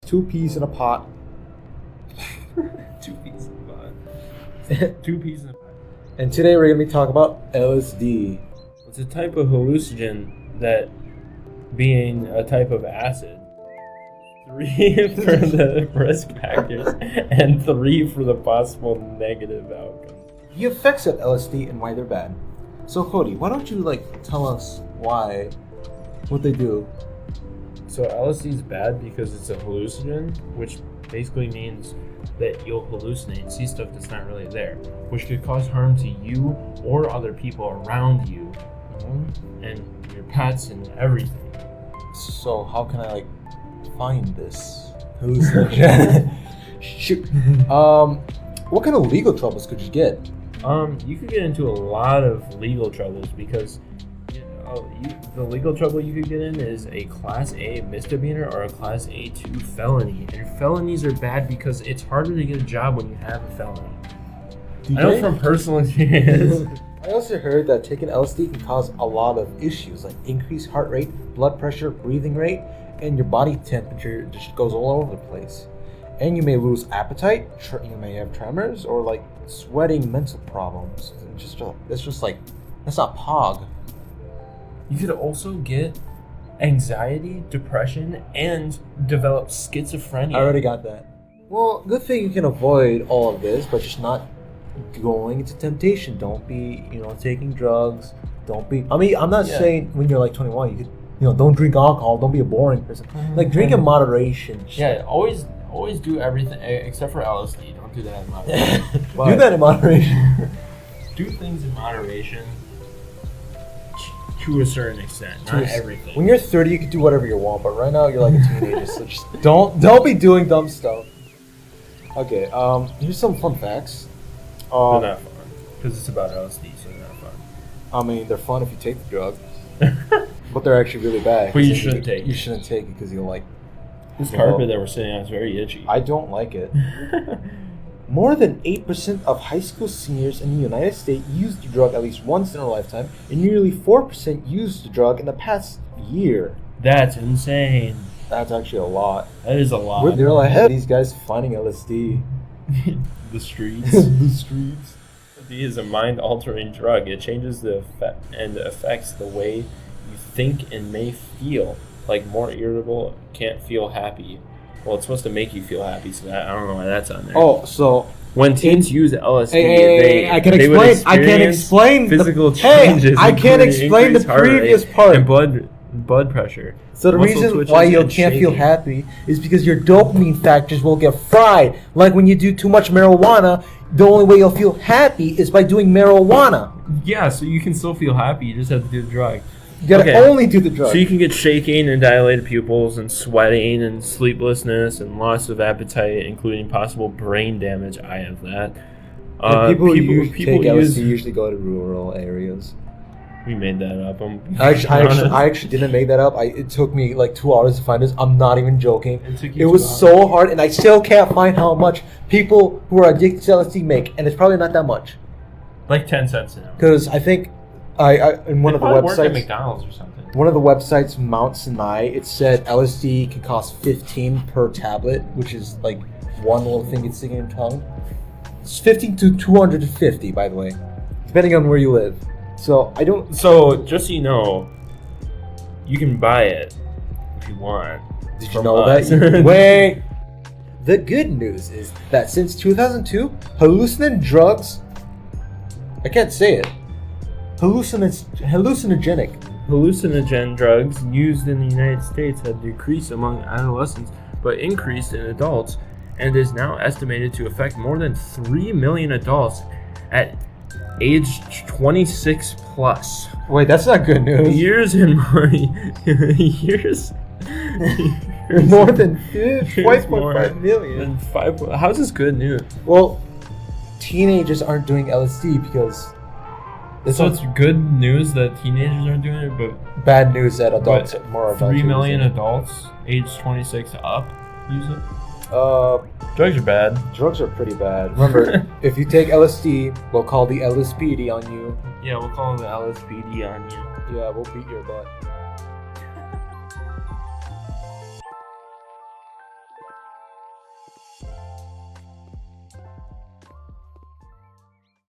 Two peas in a pot. Two peas in a pot. Two peas in a pot. And today we're going to be talking about LSD. It's a type of hallucinogen that, being a type of acid, 3 for the risk factors and 3 for the possible negative outcomes. The effects of LSD and why they're bad. So Cody, why don't you tell us what they do? So LSD is bad because it's a hallucinogen, which basically means that you'll hallucinate and see stuff that's not really there, which could cause harm to you or other people around you, and your pets and everything. So how can I find this hallucinogen? Shoot. What kind of legal troubles could you get? You could get into a lot of legal troubles because the legal trouble you could get in is a Class A misdemeanor or a Class A2 felony. And felonies are bad because it's harder to get a job when you have a felony. I know from personal experience. I also heard that taking LSD can cause a lot of issues like increased heart rate, blood pressure, breathing rate, and your body temperature just goes all over the place. And you may lose appetite, you may have tremors, or sweating mental problems. That's not POG. You could also get anxiety, depression, and develop schizophrenia. I already got that. Well, good thing you can avoid all of this, but just not going into temptation. Don't be, taking drugs. Don't be. I mean, I'm not saying when you're 21, you could, don't drink alcohol. Don't be a boring person. Drink in moderation. Yeah, always do everything except for LSD. Don't do that in moderation. Do that in moderation. Do things in moderation. To a certain extent, not everything. When you're 30, you can do whatever you want, but right now you're a teenager, so just don't be doing dumb stuff. Okay, here's some fun facts. They're not fun because it's about LSD, so they're not fun. I mean, they're fun if you take the drug, but they're actually really bad. But you shouldn't take it. You shouldn't take it because you'll this carpet that we're sitting on is very itchy. I don't like it. More than 8% of high school seniors in the United States use the drug at least once in their lifetime, and nearly 4% use the drug in the past year. That's insane. That's actually a lot. That is a lot. They're ahead of these guys finding LSD. The streets. The streets. LSD is a mind-altering drug. It changes the effect and affects the way you think and may feel. More irritable, can't feel happy. Well, it's supposed to make you feel happy, so I don't know why that's on there. Oh, so when teens use LSD, I can't explain physical changes. I can't explain the previous part. And blood pressure. So the reason why you can't feel happy is because your dopamine factors will get fried. Like when you do too much marijuana, the only way you'll feel happy is by doing marijuana. Yeah, so you can still feel happy. You just have to do the drug. You gotta only do the drug. So you can get shaking and dilated pupils and sweating and sleeplessness and loss of appetite, including possible brain damage. I have that. People who take LSD usually go to rural areas. We made that up. I actually didn't make that up. It took me 2 hours to find this. I'm not even joking. It was 2 hours. So hard, and I still can't find how much people who are addicted to LSD make, and it's probably not that much. 10 cents an hour. Because I think in one of the websites, work at McDonald's or something. One of the websites, Mount Sinai, it said LSD can cost $15 per tablet, which is one little thing you stick in your tongue. It's $15 to $250, by the way, depending on where you live. So I don't. So just so you know, you can buy it if you want. Did you know that? Wait. The good news is that since 2002, hallucinogenic drugs. I can't say it. Hallucinogen drugs used in the United States have decreased among adolescents but increased in adults, and is now estimated to affect more than 3 million adults at age 26 plus. Wait, that's not good news. Years and money. Years. More than 5.5 million. How's this good news? Well, teenagers aren't doing LSD because... So it's good news that teenagers aren't doing it, but... Bad news that adults, more adults... 3 million adults, age 26 up, use it? Drugs are bad. Drugs are pretty bad. Remember, if you take LSD, we'll call the LSPD on you. Yeah, we'll call the LSPD on you. Yeah, we'll beat your butt.